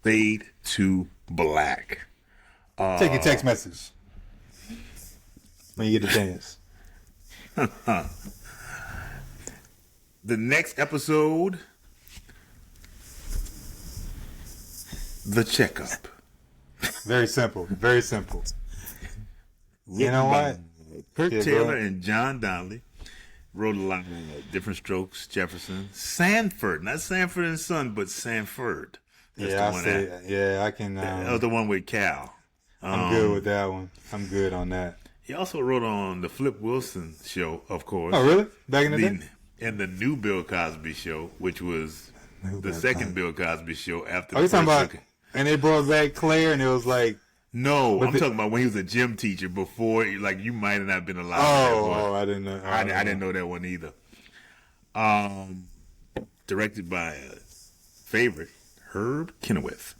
Fade to Black. Take your text message when you get the chance. The next episode, The Checkup. Very simple. Very simple. You know what? Kurt Taylor and John Donnelly wrote a lot of Different Strokes, Jefferson, Sanford, not Sanford and Son, but Sanford. That's I can. That was the one with Cal. I'm good with that one. I'm good on that. He also wrote on the Flip Wilson show, of course. Oh, really? Back in the day? And the new Bill Cosby show, which was the second Bill Cosby show after the first. Talking about, and they brought back Claire, and it was like... No, I'm talking about when he was a gym teacher before, like, you might have not been alive. I didn't know. I didn't know that one either. Directed by a favorite, Herb Kenowith.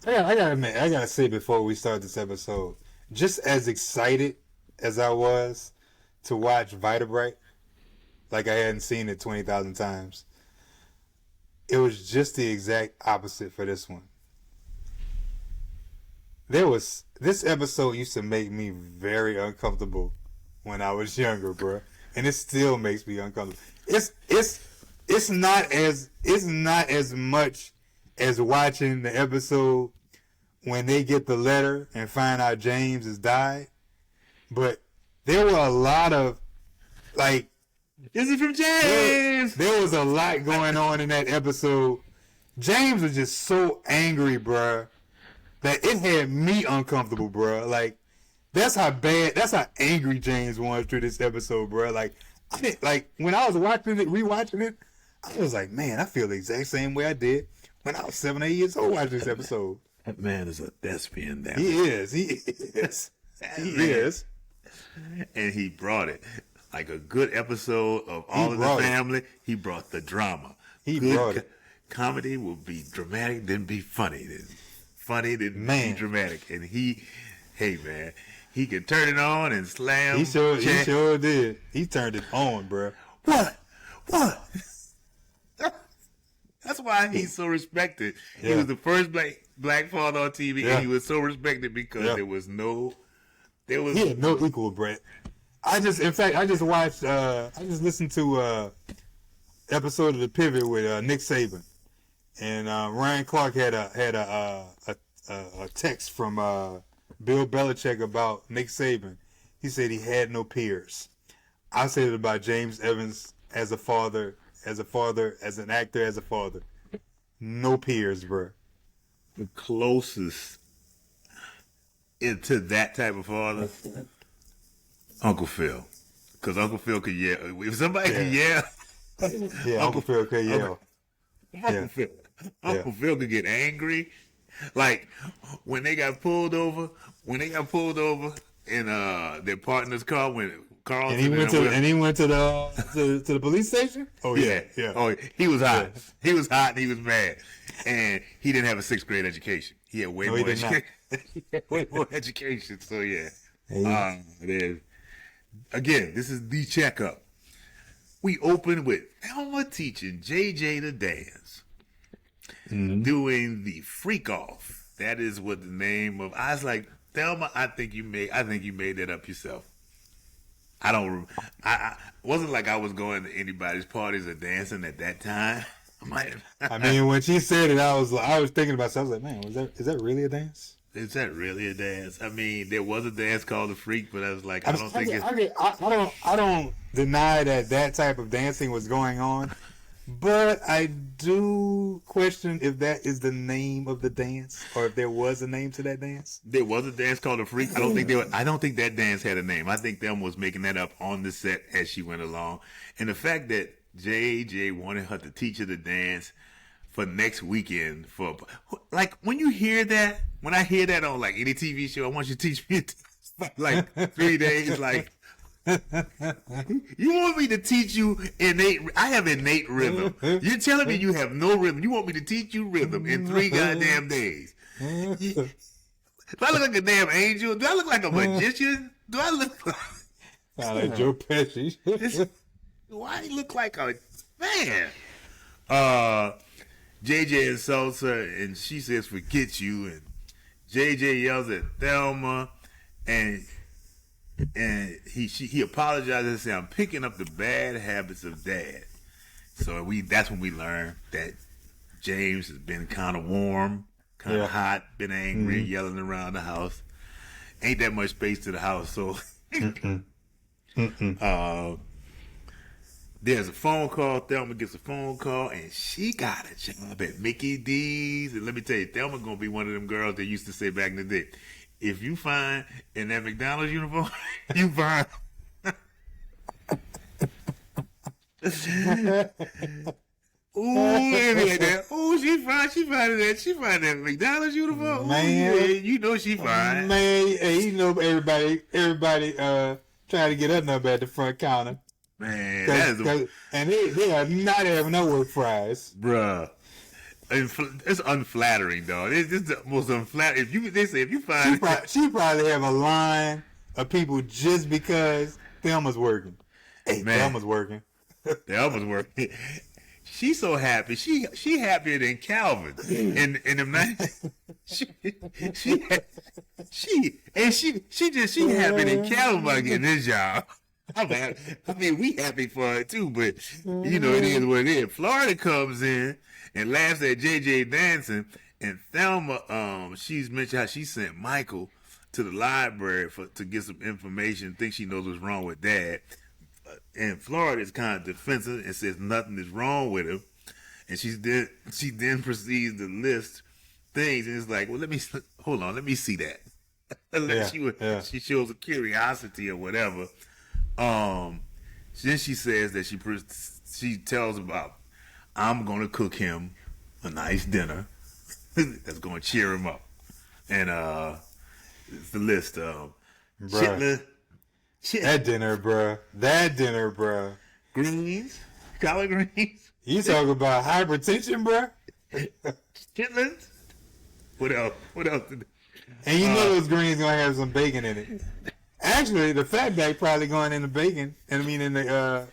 I gotta admit, I gotta say before we start this episode, just as excited as I was to watch Vita Bright, like I hadn't seen it 20,000 times, it was just the exact opposite for this one. This episode used to make me very uncomfortable when I was younger, bro, and it still makes me uncomfortable. It's not as much as watching the episode when they get the letter and find out James has died, but there were a lot of like, is it from James? There was a lot going on in that episode. James was just so angry, bruh, that it had me uncomfortable, bruh. Like, that's how angry James was through this episode, bruh. Like, when I was rewatching it, I was like, man, I feel the exact same way I did when I was 7, 8 years old watching this episode. That man is a thespian now. He is. And he brought it. Like a good episode of All in the Family, he brought the drama. He brought it. Comedy will be dramatic, then be funny. Then funny, then be dramatic. And he can turn it on and slam. He sure did. He turned it on, bro. What? That's why he's so respected. Yeah. He was the first black father on TV, and he was so respected because there was he had no equal, Brett. I just listened to episode of The Pivot with Nick Saban, and Ryan Clark had a text from Bill Belichick about Nick Saban. He said he had no peers. I said it about James Evans as a father, as an actor, as a father. No peers, bro. The closest into that type of father, Uncle Phil. Because Uncle Phil could yell. If somebody could yell. Yeah, Uncle Phil could yell. Uncle Phil could get angry. Like, when they got pulled over in their partner's car, when Carl and he went to the police station. Oh yeah. Oh, he was hot. Yeah. He was hot and he was mad, and he didn't have a 6th grade education. He had way more education. Way more education. So yeah. Again, this is The Checkup. We open with Thelma teaching JJ to dance, doing the freak off. That is what the name of. I was like, Thelma, I think you made that up yourself. I wasn't like I was going to anybody's parties or dancing at that time. I mean, when she said it, I was thinking about myself. I was like, man, is that really a dance? Is that really a dance? I mean, there was a dance called the Freak, but I was like, I don't deny that type of dancing was going on, but I do question if that is the name of the dance, or if there was a name to that dance. There was a dance called the Freak. I don't think that dance had a name. I think them was making that up on the set as she went along, and the fact that JJ wanted her to teach her to dance for next weekend, for like when I hear that on like any TV show, I want you to teach me like 3 days. Like, you want me to teach you I have innate rhythm. You're telling me you have no rhythm. You want me to teach you rhythm in 3 goddamn days. Do I look like a damn angel? Do I look like a magician? Do I look like Joe Pesci? Why do you look like a man? JJ insults her, and she says, "Forget you." And JJ yells at Thelma, and he apologizes and says, "I'm picking up the bad habits of Dad." So that's when we learn that James has been kind of warm, kind of hot, been angry, yelling around the house. Ain't that much space to the house, so there's a phone call. Thelma gets a phone call, and she got a job at Mickey D's. And let me tell you, Thelma gonna be one of them girls that used to say back in the day, if you find in that McDonald's uniform, you find. Ooh, like that. Ooh, she find that McDonald's uniform. Man, ooh, yeah, you know she fine. Man, hey, you know everybody trying to get her number at the front counter. Man, and they are not having no work fries, bruh. It's unflattering, dog. It's just the most unflattering. If you find she probably have a line of people just because Thelma's working. Hey, man, Thelma's working. Thelma's working. She's so happy. She happier than Calvin in them nights. She happy than Calvin by getting this job. I mean, we happy for it too, but you know it is what it is. Florida comes in and laughs at JJ dancing, and Thelma, she's mentioned how she sent Michael to the library to get some information. Thinks she knows what's wrong with Dad. And Florida is kind of defensive and says nothing is wrong with him. And she then proceeds to list things, and it's like, well, let me see that. She shows a curiosity or whatever. Then she says that she tells about, I'm gonna cook him a nice dinner that's gonna cheer him up. And it's the list of chitlin. That dinner, bruh. Greens, collard greens. You talking about hypertension, bruh? Chitlins. What else? And you know those greens gonna have some bacon in it. Actually, the fatback probably going in the bacon, and I mean in the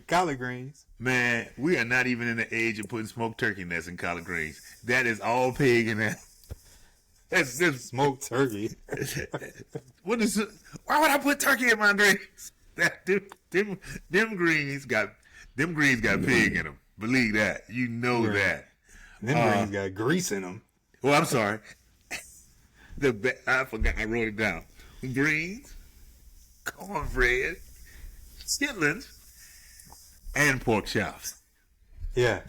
collard greens. Man, we are not even in the age of putting smoked turkey necks in collard greens. That is all pig in that. That's just smoked turkey. What is it? Why would I put turkey in my greens? Them greens got pig in them. Believe that. You know that. Them greens got grease in them. Well, I'm sorry. I forgot. I wrote it down. Greens, cornbread, chitlins, and pork chops. Yeah.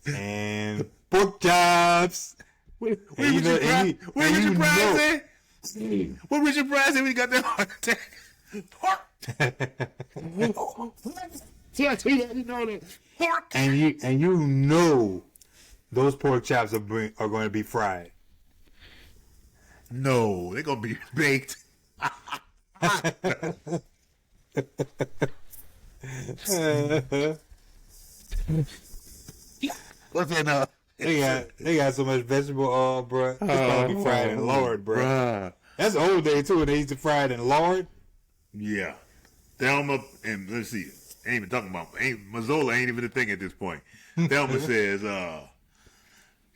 And pork chops. What Richard Pryor said? What Richard Pryor said when he got that heart attack? Pork. Pork. And you know those pork chops are going to be fried. No, they're going to be baked. What's that? They got so much vegetable oil, bro. It's gonna be fried in lard, bro. Bruh. That's the old day too. They used to fry it in lard. Yeah, Thelma and let's see, ain't even talking about Mazzola ain't even a thing at this point. Thelma says,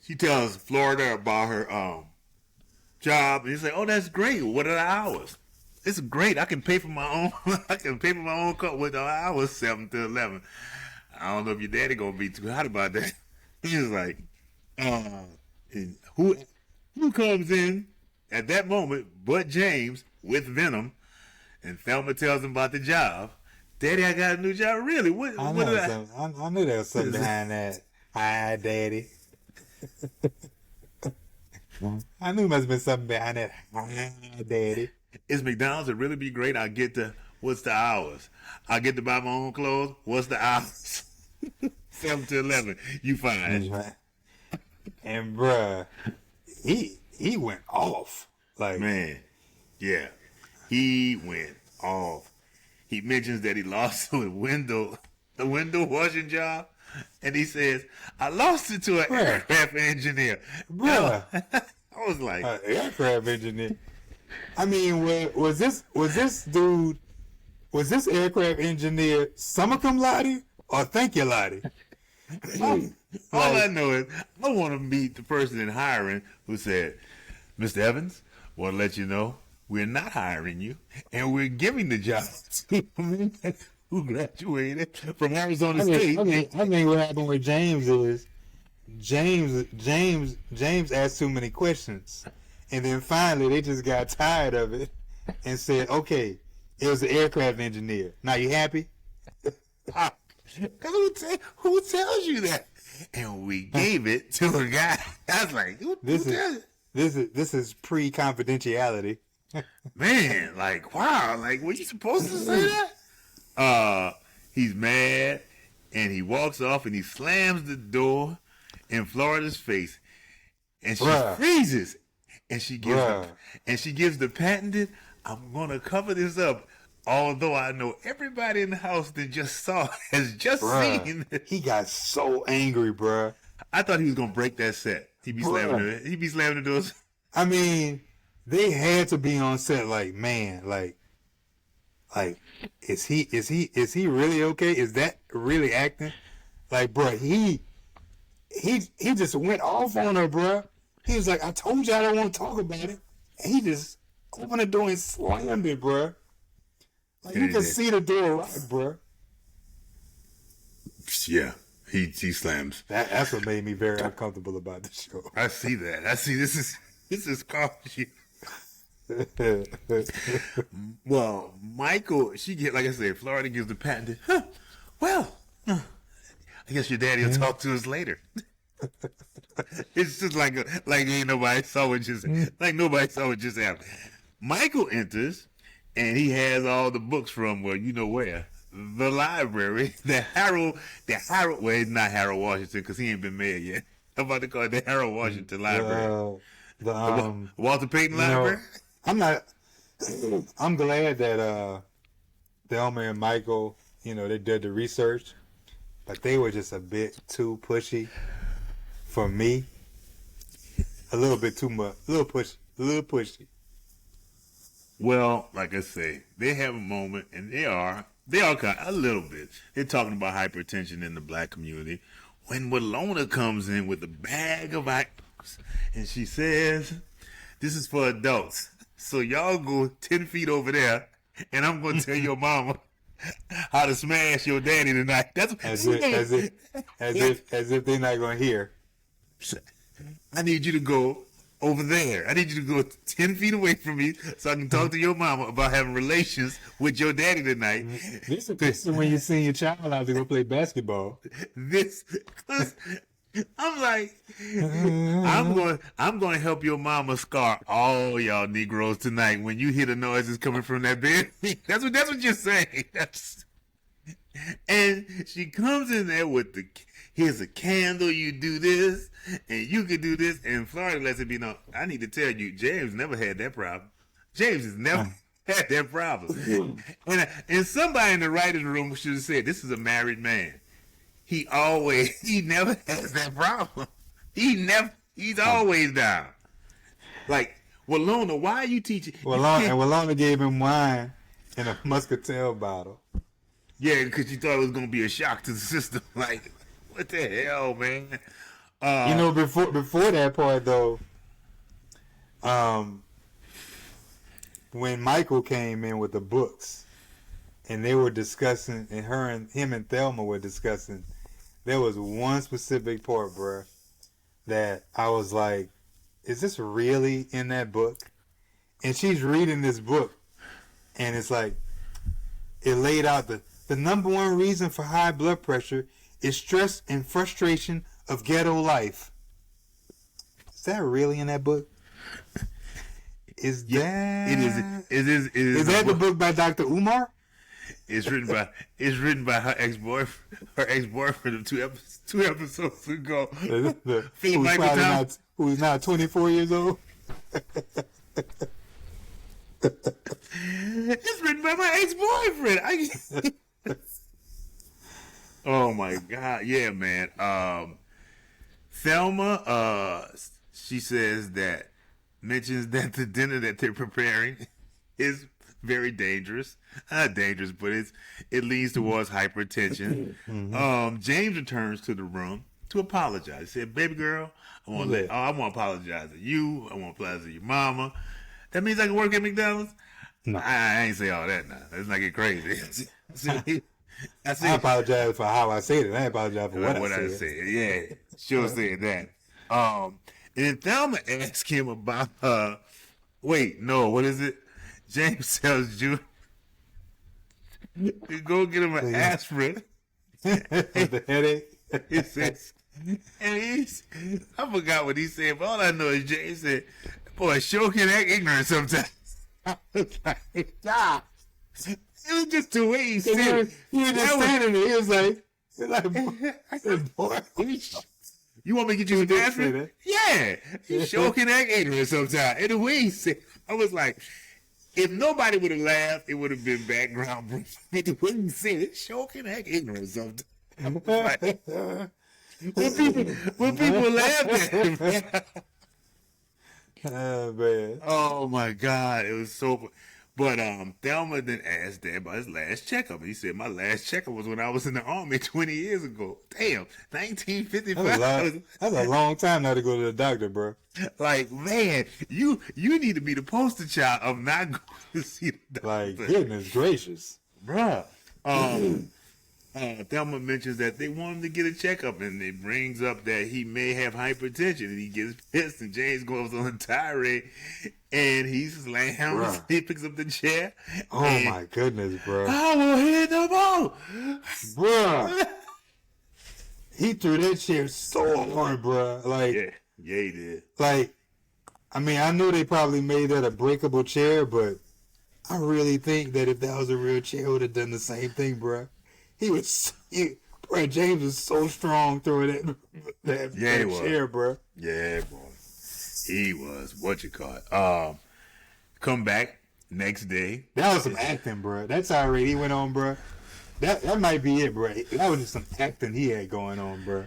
she tells Florida about her job, and he's like, "Oh, that's great. What are the hours? It's great. I can pay for my own. I can pay for my own cut with the hours 7 to 11. I don't know if your daddy gonna be too hot about that." He's like, and who comes in at that moment but James with Venom, and Thelma tells him about the job. Daddy, I got a new job. Really? I knew there was something behind that. Hi, Daddy. I knew there must have been something behind that. Hi, Daddy. Is McDonald's? It really be great. I get to, what's the hours? I get to buy my own clothes. What's the hours? 7 to 11. You fine. And bruh, he went off. Like, man, yeah, he went off. He mentions that he lost a window washing job, and he says, "I lost it to an aircraft engineer." Bruh, I was like, aircraft engineer. I mean, was this aircraft engineer summa cum laude or thank you laude? All I know is I want to meet the person in hiring who said, Mr. Evans, want to let you know we're not hiring you, and we're giving the job to a man who graduated from Arizona State. I think what happened with James is James asked too many questions, and then finally they just got tired of it and said, "Okay, it was an aircraft engineer. Now you happy?" Who tells you that? And we gave it to a guy. I was like, who tells you? This is pre-confidentiality. Man, like, wow, like, were you supposed to say that? He's mad, and he walks off, and he slams the door in Florida's face, and she freezes, and she gives the patented, I'm gonna cover this up, although I know everybody in the house that just saw has just seen it. He got so angry, bruh. I thought he was gonna break that set. He'd be slamming the doors. I mean, they had to be on set like, man, like is he really okay? Is that really acting? Like, bruh, he just went off on her, bruh. He was like, I told you I don't want to talk about it. And he just opened the door and slammed it, bruh. Like, you can see the door right, bruh. Yeah, he slams. That's what made me very uncomfortable about the show. I see that. I see this is coffee. Well, Michael, like I said, Florida gives the patent. Well, I guess your daddy will talk to us later. It's just like ain't nobody saw it just happened. Michael enters, and he has all the books from where the library. Well, it's not Harold Washington because he ain't been mayor yet. I'm about to call it the Harold Washington Library. The Walter Payton Library. I'm glad that Thelma and Michael, they did the research, but they were just a bit too pushy for me. A little bit too much. A little pushy. Well, like I say, they have a moment, and they are kind of, a little bit. They're talking about hypertension in the black community when Walona comes in with a bag of items, and she says, "This is for adults. So y'all go 10 feet over there, and I'm going to tell your mama how to smash your daddy tonight." That's as if they're not going to hear. I need you to go over there. I need you to go 10 feet away from me so I can talk to your mama about having relations with your daddy tonight. This is when you send your child out to go play basketball. I'm like, I'm going to help your mama scar all y'all Negroes tonight when you hear the noises coming from that bed. That's what you're saying. And she comes in there with here's a candle, you do this, and you could do this, and Florida lets it be known. I need to tell you, James never had that problem. James has never had that problem. And somebody in the writing room should have said, this is a married man. He never has that problem. He's always down. Like, Walona, why are you teaching? Walona gave him wine in a muscatel bottle. Yeah, because she thought it was going to be a shock to the system. Like, what the hell, man? Before that part, though, when Michael came in with the books, and they were discussing, and him and Thelma were discussing, there was one specific part, bruh, that I was like, is this really in that book? And she's reading this book, and it's like, it laid out the number one reason for high blood pressure is stress and frustration of ghetto life. Is that really in that book? Is that the book by Dr. Umar? It's written by her ex-boyfriend of two episodes ago. Who's now 24 years old. It's written by my ex-boyfriend. Oh my God, yeah, man. Thelma, she mentions that the dinner that they're preparing is very dangerous. Not dangerous, but it leads towards hypertension. James returns to the room, to apologize. He said, baby girl, I want to apologize to you. I want to apologize to your mama. That means I can work at McDonald's? No. I ain't say all that now. Let's not get crazy. I apologize for how I said it. I apologize for what I said. Yeah, sure said that. And then Thelma asked him about wait, no, what is it? James tells Judy to go get him an aspirin. The headache. He says, and I forgot what he said, but all I know is James said, boy, sure can act ignorant sometimes. I was like, nah. It was just the way he said it. He was just standing there. He was like, boy, you want me to get you some aspirin? Yeah. You sure can act ignorant sometimes. And the way he said, I was like, if nobody would have laughed, it would have been background. The way he said it, sure can act ignorant sometimes. I was like, when people laughed at him. Oh, man. Oh, my God. It was so... But Thelma then asked Dad about his last checkup. He said, my last checkup was when I was in the Army 20 years ago. Damn, 1955. That's a long time now to go to the doctor, bro. Like, man, you need to be the poster child of not going to see the doctor. Like, goodness gracious. Bruh. Thelma mentions that they want him to get a checkup, and it brings up that he may have hypertension, and he gets pissed, and James goes on a tirade, and he slams, he picks up the chair. Oh, my goodness, bro. I will hit the ball. Bro. He threw that chair so hard, bro. Like, yeah, he did. Like, I mean, I know they probably made that a breakable chair, but I really think that if that was a real chair, it would have done the same thing, bro. Bro, James was so strong throwing that chair, bro. Yeah, boy. He was. What you call it? Come back next day. That was some acting, bro. That's already he went on, bro. That might be it, bro. That was just some acting he had going on, bro.